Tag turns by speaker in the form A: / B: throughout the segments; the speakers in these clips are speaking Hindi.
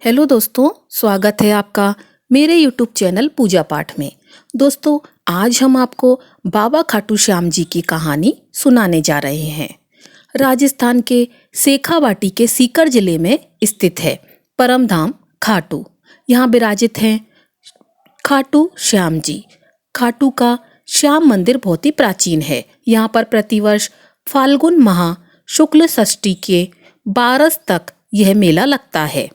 A: हेलो दोस्तों, स्वागत है आपका मेरे यूट्यूब चैनल पूजा पाठ में। दोस्तों, आज हम आपको बाबा खाटू श्याम जी की कहानी सुनाने जा रहे हैं। राजस्थान के शेखावाटी के सीकर जिले में स्थित है परम धाम खाटू। यहाँ विराजित हैं खाटू श्याम जी। खाटू का श्याम मंदिर बहुत ही प्राचीन है। यहाँ पर प्रतिवर्ष फाल्गुन माह शुक्ल षष्ठी के 12 तक यह मेला लगता है।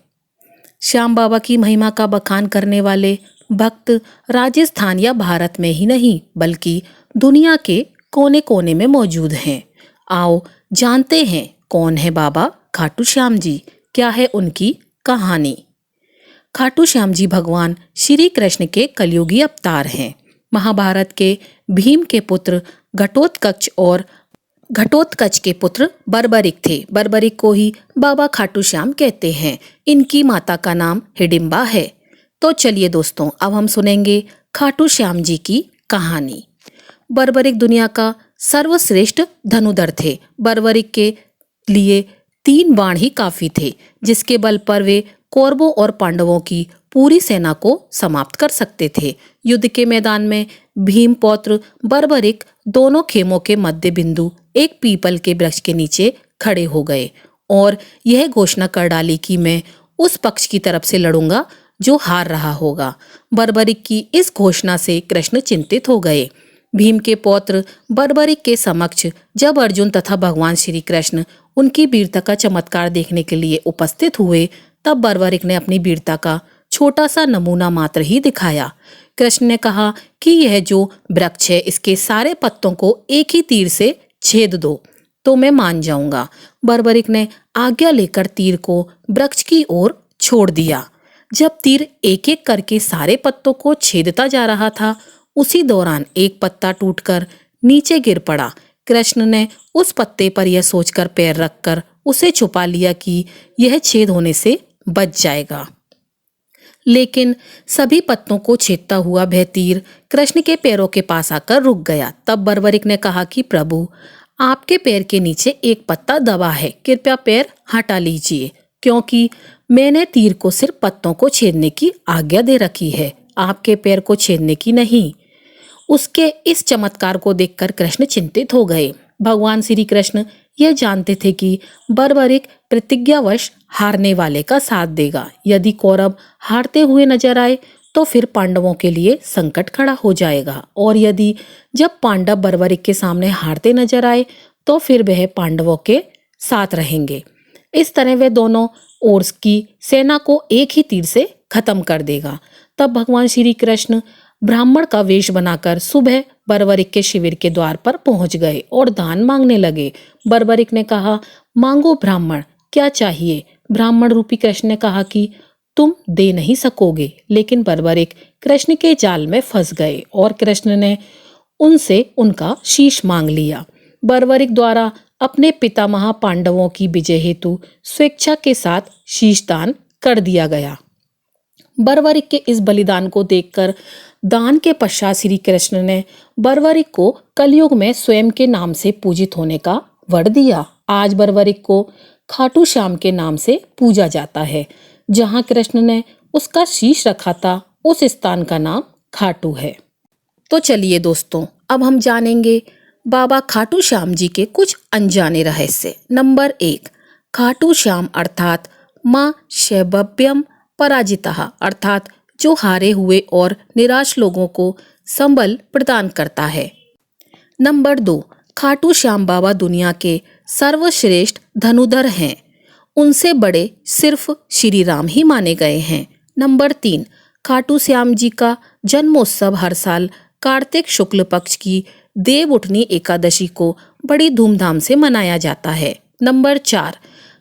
A: श्याम बाबा की महिमा का बखान करने वाले भक्त राजस्थान या भारत में ही नहीं बल्कि दुनिया के कोने कोने में मौजूद हैं। आओ जानते हैं कौन है बाबा खाटू श्याम जी, क्या है उनकी कहानी। खाटू श्याम जी भगवान श्री कृष्ण के कलयुगी अवतार हैं। महाभारत के भीम के पुत्र घटोत्कच के पुत्र बर्बरिक थे। बर्बरिक को ही बाबा खाटू श्याम कहते हैं। इनकी माता का नाम हिडिंबा है। तो चलिए दोस्तों, अब हम सुनेंगे खाटू श्याम जी की कहानी। बर्बरिक दुनिया का सर्वश्रेष्ठ धनुधर थे। बर्बरिक के लिए 3 बाण ही काफी थे, जिसके बल पर वे कौरवों और पांडवों की पूरी सेना को समाप्त कर सकते थे। युद्ध के मैदान में भीम पौत्र बर्बरिक दोनों खेमों के मध्य बिंदु एक पीपल के वृक्ष के नीचे खड़े हो गए और यह घोषणा कर डाली कि मैं उस पक्ष की तरफ से लड़ूंगा जो हार रहा होगा। बर्बरिक की इस घोषणा से कृष्ण चिंतित हो गए। भीम के पौत्र बर्बरिक के समक्ष जब अर्जुन तथा भगवान श्री कृष्ण उनकी वीरता का चमत्कार देखने के लिए उपस्थित हुए, तब बर्बरिक ने अपनी वीरता का छोटा सा नमूना मात्र ही दिखाया। कृष्ण ने कहा कि यह जो वृक्ष है, इसके सारे पत्तों को एक ही तीर से छेद दो तो मैं मान जाऊंगा। बर्बरिक ने आज्ञा लेकर तीर को वृक्ष की ओर छोड़ दिया। जब तीर एक एक करके सारे पत्तों को छेदता जा रहा था, उसी दौरान एक पत्ता टूटकर नीचे गिर पड़ा। कृष्ण ने उस पत्ते पर यह सोचकर पैर रखकर उसे छुपा लिया कि यह छेद होने से बच जाएगा। लेकिन सभी पत्तों को छेदता हुआ वह तीर कृष्ण के पैरों के पास आकर रुक गया। तब बर्बरिक ने कहा कि प्रभु, आपके पैर के नीचे एक पत्ता दबा है, कृपया पैर हटा लीजिए, क्योंकि मैंने तीर को सिर्फ पत्तों को छेदने की आज्ञा दे रखी है, आपके पैर को छेदने की नहीं। उसके इस चमत्कार को देखकर कृष्ण चिंतित हो गए। भगवान श्री कृष्ण यह जानते थे कि बर्बरिक प्रतिज्ञावश हारने वाले का साथ देगा। यदि कौरव हारते हुए नजर आए तो फिर पांडवों के लिए संकट खड़ा हो जाएगा, और यदि जब पांडव बर्बरिक के सामने हारते नजर आए तो फिर वह पांडवों के साथ रहेंगे। इस तरह वे दोनों ओर की सेना को एक ही तीर से खत्म कर देगा। तब भगवान श्री कृष्ण ब्राह्मण का वेश बनाकर सुबह बर्बरिक के शिविर के द्वार पर पहुंच गए और दान मांगने लगे। बर्बरिक ने कहा, मांगो ब्राह्मण, क्या चाहिए। ब्राह्मण रूपी कृष्ण ने कहा कि तुम दे नहीं सकोगे। लेकिन बर्बरिक कृष्ण के जाल में फंस गए और कृष्ण ने उनसे उनका शीश मांग लिया। बर्बरिक द्वारा अपने पितामह पांडवों की विजय हेतु स्वेच्छा के साथ शीश दान कर दिया गया। बर्बरिक के इस बलिदान को देखकर दान के पश्चात श्री कृष्ण ने बर्बरिक को कलयुग में स्वयं के नाम से पूजित होने का वर दिया। आज बर्बरिक को खाटू श्याम के नाम से पूजा जाता है। जहां कृष्ण ने उसका शीश रखा था, उस स्थान का नाम खाटू है। तो चलिए दोस्तों, अब हम जानेंगे बाबा खाटू श्याम जी के कुछ अनजाने रहस्य। नंबर 1, खाटू श्याम अर्थात माँ शैबभ्यम पराजितः, अर्थात जो हारे हुए और निराश लोगों को संबल प्रदान करता है। नंबर 2, खाटू श्याम बाबा दुनिया के सर्वश्रेष्ठ धनुधर हैं। उनसे बड़े सिर्फ श्री राम ही माने गए हैं। नंबर 3, खाटू श्याम जी का जन्मोत्सव हर साल कार्तिक शुक्ल पक्ष की देव उठनी एकादशी को बड़ी धूमधाम से मनाया जाता है। नंबर 4,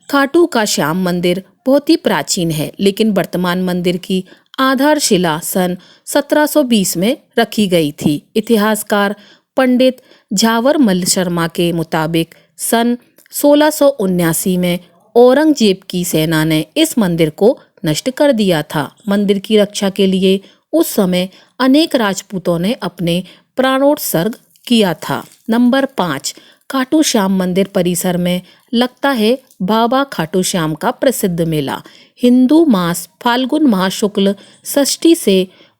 A: खाटू का श्याम मंदिर बहुत ही प्राचीन है, लेकिन वर्तमान मंदिर की आधारशिला सन 1720 में रखी गई थी। इतिहासकार पंडित झावरमल शर्मा के मुताबिक सन 1679 में औरंगजेब की सेना ने इस मंदिर को नष्ट कर दिया था। मंदिर की रक्षा के लिए उस समय अनेक राजपूतों ने अपने प्राणोत्सर्ग किया था। नंबर 5, खाटू श्याम मंदिर परिसर में लगता है बाबा खाटू श्याम का प्रसिद्ध मेला। हिंदू मास फाल्गुन माह शुक्ल षष्ठी से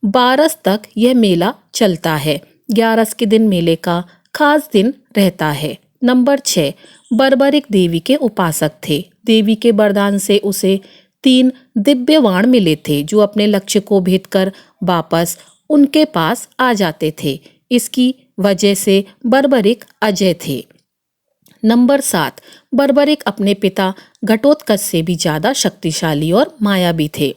A: 12 तक यह मेला चलता है। 11 के दिन मेले का खास दिन रहता है। नंबर 6, बर्बरिक देवी के उपासक थे। देवी के वरदान से उसे 3 दिव्य बाण मिले थे जो अपने लक्ष्य को भेद कर वापस उनके पास आ जाते थे। इसकी वजह से बर्बरिक अजय थे। नंबर 7, बर्बरिक अपने पिता घटोत्कच से भी ज्यादा शक्तिशाली और मायावी थे।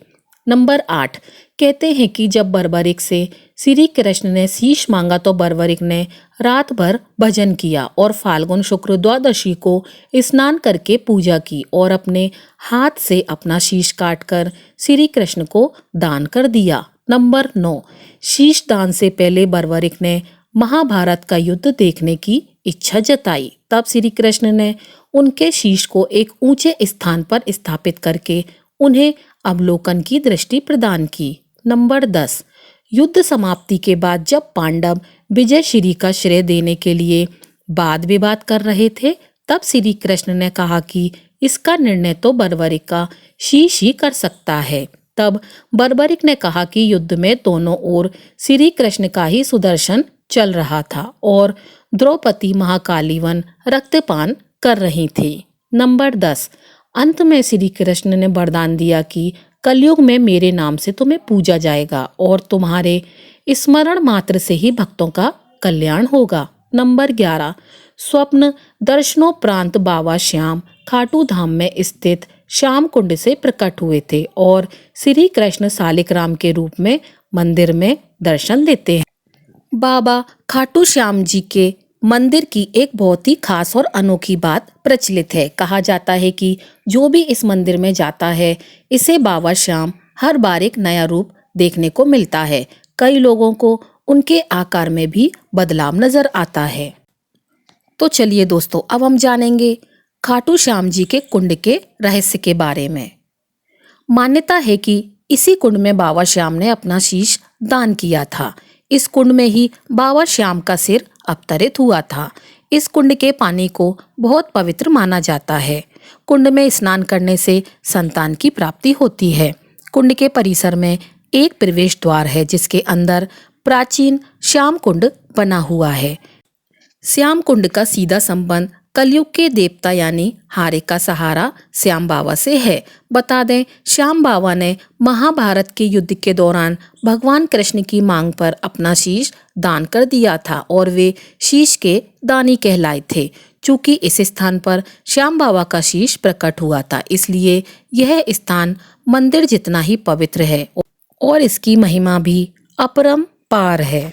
A: नंबर 8, कहते हैं कि जब बर्बरिक से श्री कृष्ण ने शीश मांगा तो बर्बरिक ने रात भर भजन किया और फाल्गुन शुक्र द्वादशी को स्नान करके पूजा की और अपने हाथ से अपना शीश काटकर श्री कृष्ण को दान कर दिया। नंबर 9, शीश दान से पहले बर्बरिक ने महाभारत का युद्ध देखने की इच्छा जताई। तब श्री कृष्ण ने उनके शीश को एक ऊंचे स्थान पर स्थापित करके उन्हें अवलोकन की दृष्टि प्रदान की। नंबर 10, युद्ध समाप्ति के बाद जब पांडव विजय श्री का श्रेय देने के लिए वाद विवाद कर रहे थे तब श्री कृष्ण ने कहा कि इसका निर्णय तो बर्बरिक का शीश ही कर सकता है। तब बर्बरिक ने कहा कि युद्ध में दोनों ओर श्री कृष्ण का ही सुदर्शन चल रहा था और द्रौपदी महाकालीवन रक्तपान कर रही थी। नंबर 10, अंत में श्री कृष्ण ने वरदान दिया कि कलयुग में मेरे नाम से तुम्हें पूजा जाएगा और तुम्हारे स्मरण मात्र से ही भक्तों का कल्याण होगा। नंबर 11, स्वप्न दर्शनोपरांत बाबा श्याम खाटू धाम में स्थित श्याम कुंड से प्रकट हुए थे और श्री कृष्ण सालिग्राम के रूप में मंदिर में दर्शन देते हैं। बाबा खाटू श्याम जी के मंदिर की एक बहुत ही खास और अनोखी बात प्रचलित है। कहा जाता है कि जो भी इस मंदिर में जाता है इसे बाबा श्याम हर बार एक नया रूप देखने को मिलता है। कई लोगों को उनके आकार में भी बदलाव नजर आता है। तो चलिए दोस्तों, अब हम जानेंगे खाटू श्याम जी के कुंड के रहस्य के बारे में। मान्यता है कि इसी कुंड में बाबा श्याम ने अपना शीश दान किया था। इस कुंड में ही बाबा श्याम का सिर अवतरित हुआ था। इस कुंड के पानी को बहुत पवित्र माना जाता है। कुंड में स्नान करने से संतान की प्राप्ति होती है। कुंड के परिसर में एक प्रवेश द्वार है जिसके अंदर प्राचीन श्याम कुंड बना हुआ है। श्याम कुंड का सीधा संबंध कलयुग के देवता यानी हारे का सहारा श्याम बाबा से है। बता दें, श्याम बाबा ने महाभारत के युद्ध के दौरान भगवान कृष्ण की मांग पर अपना शीश दान कर दिया था और वे शीश के दानी कहलाए थे। चूंकि इस स्थान पर श्याम बाबा का शीश प्रकट हुआ था इसलिए यह स्थान मंदिर जितना ही पवित्र है और इसकी महिमा भी अपरंपार है।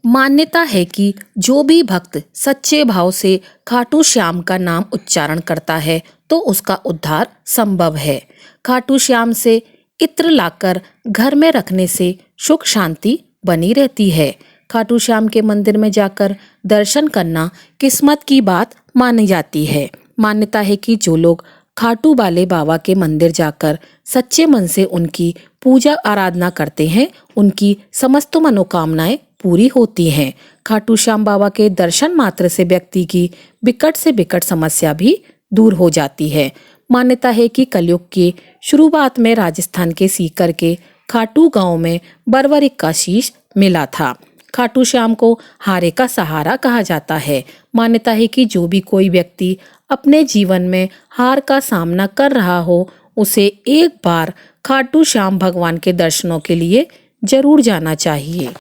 A: मान्यता है कि जो भी भक्त सच्चे भाव से खाटू श्याम का नाम उच्चारण करता है तो उसका उद्धार संभव है। खाटू श्याम से इत्र लाकर घर में रखने से सुख शांति बनी रहती है। खाटू श्याम के मंदिर में जाकर दर्शन करना किस्मत की बात मानी जाती है। मान्यता है कि जो लोग खाटू वाले बाबा के मंदिर जाकर सच्चे मन से उनकी पूजा आराधना करते हैं उनकी समस्त मनोकामनाएं पूरी होती हैं। खाटू श्याम बाबा के दर्शन मात्र से व्यक्ति की विकट से विकट समस्या भी दूर हो जाती है। मान्यता है कि कलयुग की शुरुआत में राजस्थान के सीकर के खाटू गांव में बर्बरिक का शीश मिला था। खाटू श्याम को हारे का सहारा कहा जाता है। मान्यता है कि जो भी कोई व्यक्ति अपने जीवन में हार का सामना कर रहा हो उसे एक बार खाटू श्याम भगवान के दर्शनों के लिए जरूर जाना चाहिए।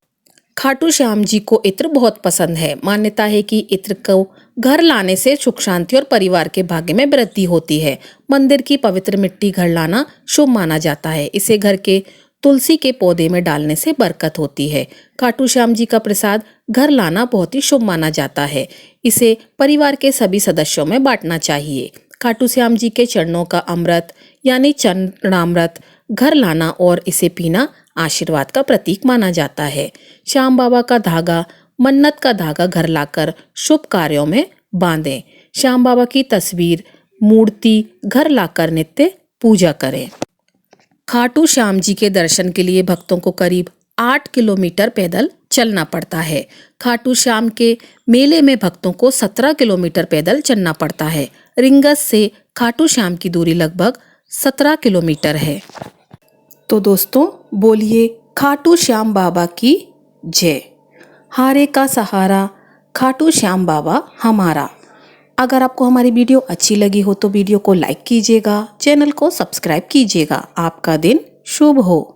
A: खाटू श्याम जी को इत्र बहुत पसंद है। मान्यता है कि इत्र को घर लाने से सुख शांति और परिवार के भाग्य में वृद्धि होती है। मंदिर की पवित्र मिट्टी घर लाना शुभ माना जाता है। इसे घर के तुलसी के पौधे में डालने से बरकत होती है। खाटू श्याम जी का प्रसाद घर लाना बहुत ही शुभ माना जाता है। इसे परिवार के सभी सदस्यों में बांटना चाहिए। खाटू श्याम जी के चरणों का अमृत यानी चरणामृत घर लाना और इसे पीना आशीर्वाद का प्रतीक माना जाता है। श्याम बाबा का धागा मन्नत का धागा घर लाकर शुभ कार्यों में बांधें। श्याम बाबा की तस्वीर मूर्ति घर लाकर नित्य पूजा करें। खाटू श्याम जी के दर्शन के लिए भक्तों को करीब 8 किलोमीटर पैदल चलना पड़ता है। खाटू श्याम के मेले में भक्तों को 17 किलोमीटर पैदल चलना पड़ता है। रिंगस से खाटू श्याम की दूरी लगभग 17 किलोमीटर है। तो दोस्तों बोलिए खाटू श्याम बाबा की जय। हारे का सहारा खाटू श्याम बाबा हमारा। अगर आपको हमारी वीडियो अच्छी लगी हो तो वीडियो को लाइक कीजिएगा, चैनल को सब्सक्राइब कीजिएगा। आपका दिन शुभ हो।